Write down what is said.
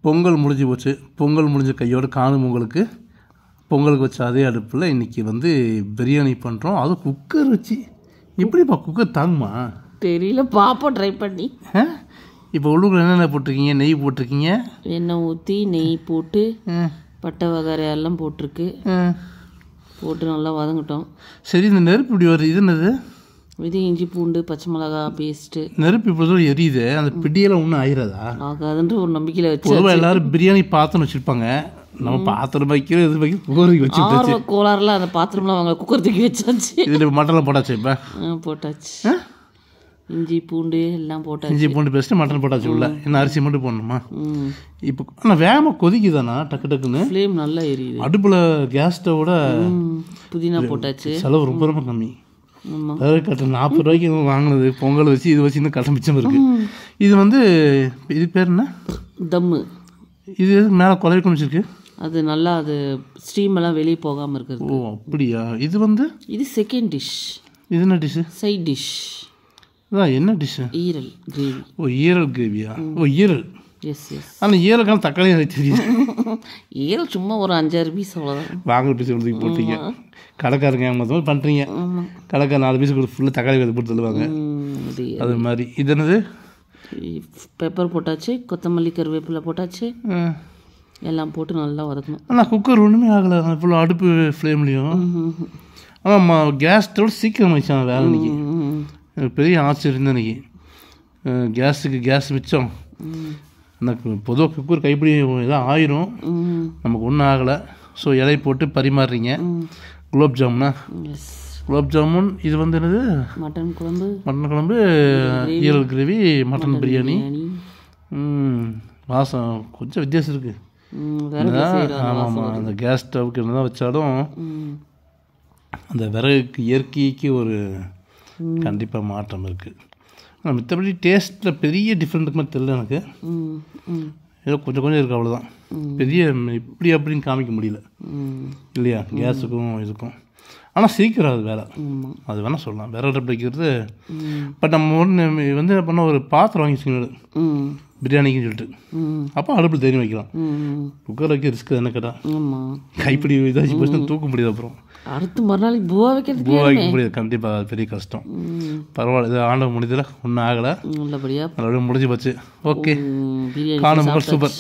பொங்கல் முடிஞ்சு போச்சு. பொங்கல் முடிஞ்ச கையோடு காணும் பொங்கலுக்கு வச்ச அதே அடுப்பில் இன்றைக்கி வந்து பிரியாணி பண்ணுறோம். அதுவும் குக்கர் வச்சு. எப்படிப்பா குக்கர் தாங்குமா தெரியல, பார்ப்போம் ட்ரை பண்ணி. இப்போ உள்ளுக்குள்ள என்னென்ன போட்டிருக்கீங்க? நெய் போட்டிருக்கீங்க, எண்ணெய் ஊற்றி நெய் போட்டு பட்டை வகரை எல்லாம் போட்டிருக்கு, போட்டு நல்லா வதங்கட்டும். சரி, இந்த நெருப்பு இப்படி வருது, இது என்னது? இது இஞ்சி பூண்டு பச்சை மிளகா பேஸ்ட்டு. நெருப்பு இப்படி எரியுது, அந்த பிடியெல்லாம் ஒன்றும் ஆயிராதா? ஆகாதுன்ற ஒரு நம்பிக்கையில் வச்சு பொதுவாக எல்லாரும் பிரியாணி பாத்திரம் வச்சுருப்பாங்க. நம்ம பாத்திரம் வைக்கிறோம், இது வைக்கிறோம், குக்கருக்கு வச்சு கோளாறுல அந்த பாத்திரம்லாம் வாங்க குக்கர் தூக்கி வச்சாச்சு. இதில் மட்டனில் போட்டாச்சு. இப்போ போட்டாச்சு, இஞ்சி பூண்டு எல்லாம் போட்டாச்சு. இஞ்சி பூண்டு பேஸ்ட்டு மட்டன் போட்டாச்சு. உள்ள என்ன அரிசி மட்டும் போடணுமா? இப்போ ஆனால் வேகமாக கொதிக்குதாண்ணா, டக்கு டக்குன்னு ஃப்ளேம் நல்லா எரியுது. அடுப்பில் கேஸ் ஸ்டவோட புதினா போட்டாச்சு. செலவு ரொம்ப ரொம்ப கம்மி. அதாவது கட்ட 40 ரூபாய்க்கு வாங்கினது பொங்கல் வச்சு இது வச்சு இன்னும் கட்ட மிச்சம் இருக்குது. இது வந்து இது பேர் என்ன? தம்மு. இது எதுக்கு மேலே குழவி குமிச்சிருக்கு? அது நல்லா அது ஸ்டீம் எல்லாம் வெளியே போகாமல் இருக்கிறது. ஓ அப்படியா? இது வந்து இது செகண்ட் டிஷ். இது என்ன டிஷ்ஷு? Side dish. அதான் என்ன டிஷ்ஷு? ஈரல் கிரேவி. ஓ ஈரல் கிரேவியா? ஓ ஈரல். Yes yes. ஆனால் ஈரலுக்கான தக்காளி எனக்கு தெரியும். ஈரல் சும்மா ஒரு 5-6 பீஸ் அவ்வளோதான். வாங்குற பீஸ் கொடுத்து போட்டீங்க. கடைக்காரங்க மொத்தமாக பண்ணுறீங்க. கடைக்கார 4 பீஸ் கொடுத்து ஃபுல்லாக தக்காளி போட்டு தருவாங்க. அது மாதிரி. இது என்னது? பெப்பர் போட்டாச்சு, கொத்தமல்லி கருவேப்பிலை போட்டாச்சு, எல்லாம் போட்டு நல்லா வதக்கணும். ஆனால் குக்கர் ஒன்றுமே ஆகலை ஃபுல்லாக அடுப்பு ஃப்ளேம்லேயும். ஆனால் கேஸ் ஸ்டவ் சீக்கிரம் வச்சான் வேலை. இன்னைக்கு எனக்கு பெரிய ஆச்சரியம் தான். இன்னைக்கு கேஸுக்கு கேஸ் மிச்சம். எனக்கு பொதுவாக குக்கர் கைப்பிடி இதான் ஆயிரும், நமக்கு ஒன்றும் ஆகலை. ஸோ இலை போட்டு பரிமாறுறீங்க. குலோப் ஜாமுனா? குலோப் ஜாமுன். இது வந்து என்னது? மட்டன் குழம்பு, ஈரல் கிரேவி, மட்டன் பிரியாணி. வாசம் கொஞ்சம் வித்தியாசம் இருக்குது. ஆமாம், அந்த கேஸ் ஸ்டவ்வுக்கு என்ன தான் வச்சாலும் அந்த விறகுக்கு இயற்கைக்கு ஒரு கண்டிப்பாக மாற்றம் இருக்குது. ஆனால் மித்தபடி டேஸ்ட்டில் பெரிய டிஃப்ரெண்ட் மாதிரி தெரியல எனக்கு. ஏதோ கொஞ்சம் இருக்குது, அவ்வளோதான். பெரிய இப்படி அப்படின்னு காமிக்க முடியல இல்லையா கேஸுக்கும் இதுக்கும். ஆனால் சீக்கிரம் அது வேலை, அது வேணால் சொல்லலாம். விறகு அடுப்பு வைக்கிறது. பட் நம்ம ஒன்று வந்து என்ன பண்ணால் ஒரு பாத்திரம் வாங்கி வச்சுக்கணும் பிரியாணிக்குன்னு சொல்லிட்டு. அப்போ அடுப்பில் தெரியும் வைக்கலாம். குக்கர் வைக்க ரிஸ்க் தானே கேட்டால். கைப்பிடி இதாச்சு போச்சுன்னா தூக்க முடியாது. அப்புறம் அடுத்து மறுநாளைக்கு பூவா வைக்க முடியாது. கண்டிப்பாக அது பெரிய கஷ்டம். பரவாயில்ல, இது ஆண்டவன் முடிஞ்சதில் ஒன்றும் ஆகலை, நல்லபடியாக முடிஞ்சு போச்சு. ஓகே, காணும் சூப்பர்.